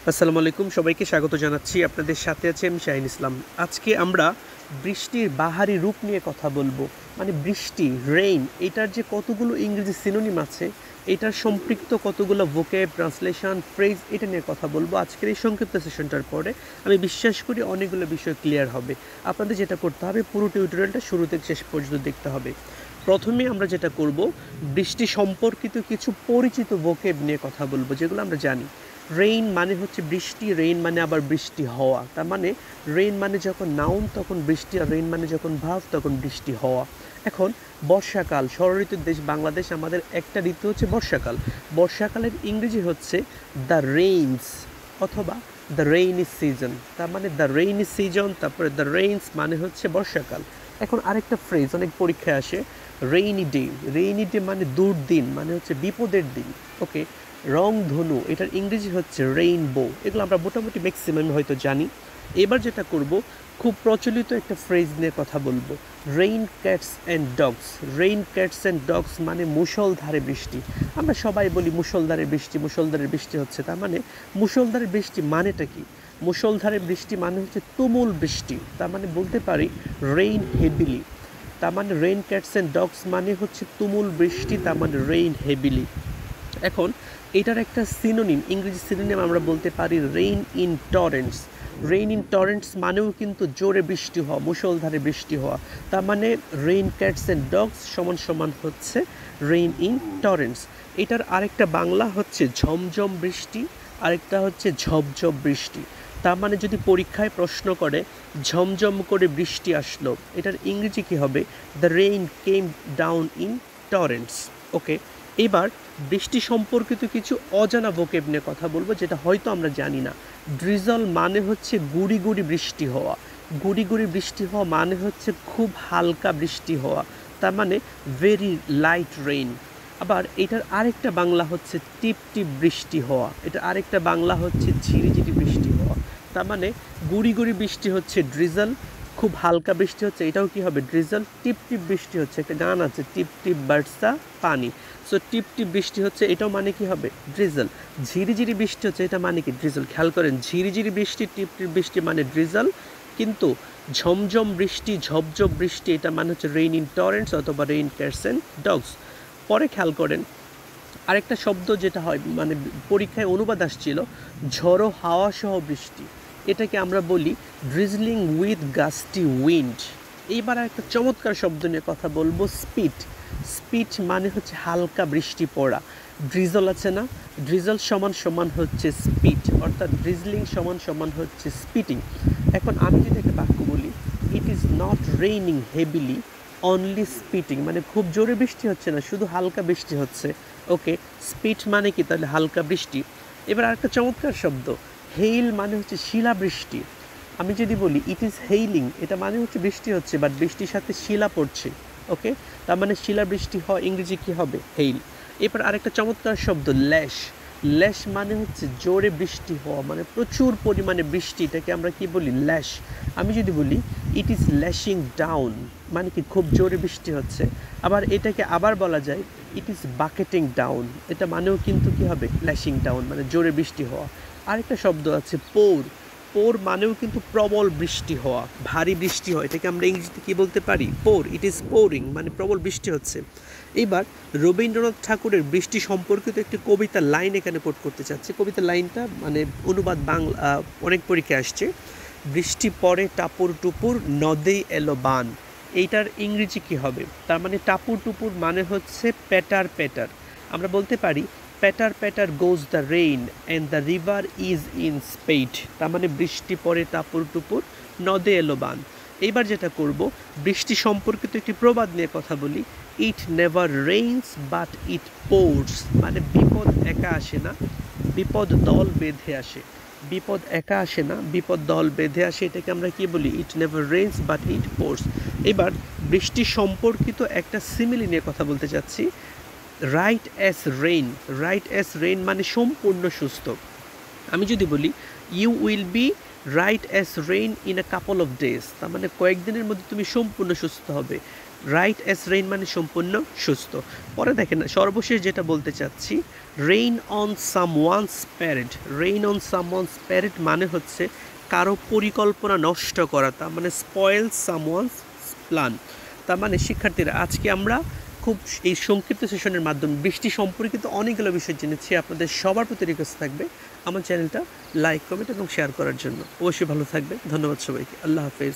আসসালামু আলাইকুম, সবাইকে স্বাগত জানাচ্ছি। আপনাদের সাথে আছি আমি শাহিন ইসলাম। আজকে আমরা বৃষ্টির বাহারি রূপ নিয়ে কথা বলবো। মানে বৃষ্টি, রেইন, এটার যে কতগুলো ইংরেজি সিনোনিম আছে, এটার সম্পৃক্ত কতগুলো ভোকেব, ট্রান্সলেশন, ফ্রেজ, এটা নিয়ে কথা বলবো আজকের এই সংক্ষিপ্ত সেশনটার পরে। আমি বিশ্বাস করি অনেকগুলো বিষয় ক্লিয়ার হবে। আপনাদের যেটা করতে হবে, পুরো টিউটোরিয়ালটা শুরু থেকে শেষ পর্যন্ত দেখতে হবে। প্রথমে আমরা যেটা করব, বৃষ্টি সম্পর্কিত কিছু পরিচিত ভোকেব নিয়ে কথা বলবো, যেগুলো আমরা জানি। রেইন মানে হচ্ছে বৃষ্টি, রেইন মানে আবার বৃষ্টি হওয়া। তার মানে রেইন মানে যখন নাউন তখন বৃষ্টি, আর রেইন মানে যখন ভার্ব তখন বৃষ্টি হওয়া। এখন বর্ষাকাল, ষড়ঋতুর দেশ বাংলাদেশ, আমাদের একটা ঋতু হচ্ছে বর্ষাকাল। বর্ষাকালের ইংরেজি হচ্ছে দ্য রেইনস অথবা দ্য রেইনি সিজন। তার মানে দ্য রেইনি সিজন, তারপরে দ্য রেইনস মানে হচ্ছে বর্ষাকাল। এখন আরেকটা ফ্রেজ অনেক পরীক্ষায় আসে, রেইনি ডে। রেইনি ডে মানে দুর্দিন, মানে হচ্ছে বিপদের দিন। ওকে, রংধনু, এটার ইংরেজি হচ্ছে রেইনবো। এগুলো আমরা মোটামুটি ম্যাক্সিমাম হয়তো জানি। এবার যেটা করব, খুব প্রচলিত একটা ফ্রেজ নিয়ে কথা বলবো, rain cats and dogs. Rain cats and dogs মানে মুষলধারে বৃষ্টি। আমরা সবাই বলি মুষলধারে বৃষ্টি, মুষলধারে বৃষ্টি হচ্ছে। তার মানে মুষলধারে বৃষ্টি মানেটা কি? মুষলধারে বৃষ্টি মানে হচ্ছে তুমুল বৃষ্টি। তার মানে বলতে পারি রেইন হেভিলি। তার মানে রেইন ক্যাটস অ্যান্ড ডগস মানে হচ্ছে তুমুল বৃষ্টি, তার মানে রেইন হেভিলি। এখন এটার একটা সিনোনিম, ইংরেজি সিনোনিম আমরা বলতে পারি rain in torrents. Rain in torrents মানেও কিন্তু জোরে বৃষ্টি হওয়া, মুষলধারে বৃষ্টি হওয়া। তার মানে রেইন ক্যাটস অ্যান্ড ডগস সমান সমান হচ্ছে রেইন ইন টরেন্টস। এটার আরেকটা বাংলা হচ্ছে ঝমঝম বৃষ্টি, আরেকটা হচ্ছে ঝপঝপ বৃষ্টি। তার মানে যদি পরীক্ষায় প্রশ্ন করে ঝমঝম করে বৃষ্টি আসলো, এটার ইংরেজি কী হবে? The rain came down in torrents. Okay, এবার বৃষ্টি সম্পর্কিত কিছু অজানা ভোকেব নিয়ে কথা বলবো, যেটা হয়তো আমরা জানি না। ড্রিজল মানে হচ্ছে গুড়ি গুড়ি বৃষ্টি হওয়া। গুড়ি গুড়ি বৃষ্টি হওয়া মানে হচ্ছে খুব হালকা বৃষ্টি হওয়া। তার মানে ভেরি লাইট রেইন। আবার এটার আরেকটা বাংলা হচ্ছে টিপ টিপ বৃষ্টি হওয়া। এটা আরেকটা বাংলা হচ্ছে ঝিরিঝিরি বৃষ্টি হওয়া। তার মানে গুড়ি গুড়ি বৃষ্টি হচ্ছে ড্রিজল, খুব হালকা বৃষ্টি হচ্ছে এটাও কি হবে? ড্রিজল। টিপ টিপ বৃষ্টি হচ্ছে, একটা গান আছে, টিপ টিপ বার্সা পানি। সো টিপ টিপ বৃষ্টি হচ্ছে, এটাও মানে কি হবে? ড্রিজল। ঝিরিঝিরি বৃষ্টি হচ্ছে, এটা মানে কি? ড্রিজল। খেয়াল করেন, ঝিরিঝিরি বৃষ্টি, টিপ টিপ বৃষ্টি মানে ড্রিজল, কিন্তু ঝমঝম বৃষ্টি, ঝপঝপ বৃষ্টি, এটা মানে হচ্ছে রেইন ইন টরেন্টস অথবা রেইন ক্যাটস অ্যান্ড ডগস। পরে খেয়াল করেন আরেকটা শব্দ যেটা হয়, মানে পরীক্ষায় অনুবাদ আসছিল, ঝড়ো হাওয়া সহ বৃষ্টি। এটাকে আমরা বলি ড্রিজলিং উইথ গাস্টি উইন্ড। এইবার একটা চমৎকার শব্দ নিয়ে কথা বলবো, স্পিট। স্পিট মানে হচ্ছে হালকা বৃষ্টি পড়া। ড্রিজল আছে না, ড্রিজল সমান সমান হচ্ছে স্পিট, অর্থাৎ ড্রিজলিং সমান সমান হচ্ছে স্পিটিং। এখন আমি যদি একটা বাক্য বলি, it is not raining heavily only spitting, মানে খুব জোরে বৃষ্টি হচ্ছে না, শুধু হালকা বৃষ্টি হচ্ছে। ওকে, স্পিট মানে কি? তাহলে হালকা বৃষ্টি। এবার আরেকটা চমৎকার শব্দ, হেইল মানে হচ্ছে শিলাবৃষ্টি। আমি যদি বলি ইট ইজ হেইলিং, এটা মানে হচ্ছে বৃষ্টি হচ্ছে, বাট বৃষ্টির সাথে শিলা পড়ছে। ওকে, তার মানে শিলাবৃষ্টি হয়, ইংরেজি কী হবে? হেইল। এবার আরেকটা চমৎকার শব্দ, ল্যাশ। ল্যাশ মানে হচ্ছে জোরে বৃষ্টি হওয়া, মানে প্রচুর পরিমাণে বৃষ্টি, এটাকে আমরা কি বলি? ল্যাশ। আমি যদি বলি ইট ইজ ল্যাশিং ডাউন, মানে কি? খুব জোরে বৃষ্টি হচ্ছে। আবার এটাকে আবার বলা যায় ইট ইজ বাকেটিং ডাউন, এটা মানেও কিন্তু কি হবে? ল্যাশিং ডাউন, মানে জোরে বৃষ্টি হওয়া। আরেকটা শব্দ আছে পোর। পোর মানেও কিন্তু প্রবল বৃষ্টি হওয়া, ভারী বৃষ্টি হয়, এটাকে আমরা ইংরেজিতে কী বলতে পারি? পোর। ইট ইজ পোরিং, মানে প্রবল বৃষ্টি হচ্ছে। এবার রবীন্দ্রনাথ ঠাকুরের বৃষ্টি সম্পর্কিত একটি কবিতার লাইন এখানে কোট করতে চাচ্ছি। কবিতার লাইনটা মানে অনুবাদ বাংলা অনেক পরীক্ষায় আসছে, বৃষ্টি পড়ে টাপুর টুপুর নদে এলো বান। এইটার ইংরেজি কী হবে? তার মানে টাপুর টুপুর মানে হচ্ছে প্যাটার প্যাটার। আমরা বলতে পারি patter patter goes the rain and the river is in spate. তার মানে বৃষ্টি পড়ে টাপুর টুপুর নদে এলো বান। এইবার যেটা করব, বৃষ্টি সম্পর্কিত একটি প্রবাদ নিয়ে কথা বলি, it never rains but it pours. মানে বিপদ একা আসে না, বিপদ দল বেঁধে আসে। বিপদ একা আসে না, বিপদ দল বেঁধে আসে, এটাকে আমরা কি বলি? It never rains but it pours. এবার বৃষ্টি সম্পর্কিত একটা সিমিলি নিয়ে কথা বলতে চাচ্ছি, right as rain. Right as rain মানে সম্পূর্ণ সুস্থ। আমি যদি বলি you will be right as rain in a couple of days, তার মানে কয়েকদিনের মধ্যে তুমি সম্পূর্ণ সুস্থ হবে। রাইট অ্যাজ রেইন মানে সম্পূর্ণ সুস্থ। পরে দেখেন সর্বশেষ যেটা বলতে চাচ্ছি, rain on someone's parent. Rain on someone's parent মানে হচ্ছে কারো পরিকল্পনা নষ্ট করা, তার মানে স্পয়েল সামওয়ানস প্ল্যান। তার মানে শিক্ষার্থীরা আজকে আমরা খুব এই সংক্ষিপ্ত সেশনের মাধ্যমে বৃষ্টি সম্পর্কিত অনেকগুলো বিষয় জেনেছি। আপনাদের সবার প্রতি রিকোয়েস্ট থাকবে আমার চ্যানেলটা লাইক, কমেন্ট এবং শেয়ার করার জন্য। অবশ্যই ভালো থাকবে। ধন্যবাদ সবাইকে। আল্লাহ হাফেজ।